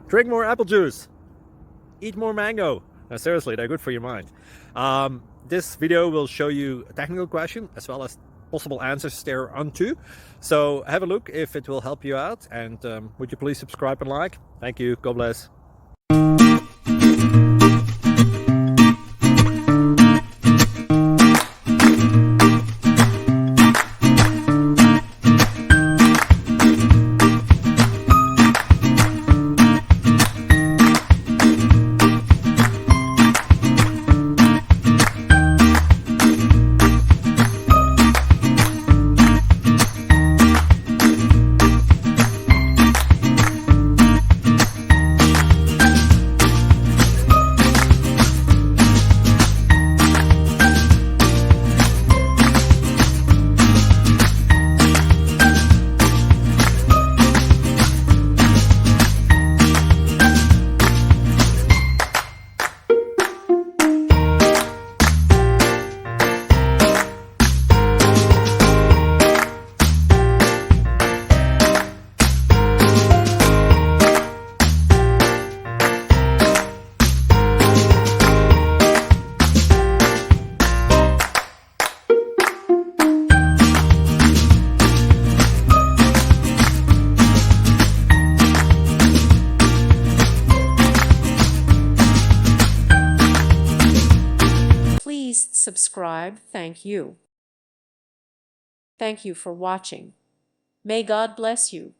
Drink more apple juice. Eat more mango. No, seriously, they're good for your mind. This video will show you a technical question as well as possible answers thereunto. So have a look if it will help you out, and would you please subscribe and like? Thank you. God bless. Please subscribe. Thank you. Thank you for watching. May God bless you.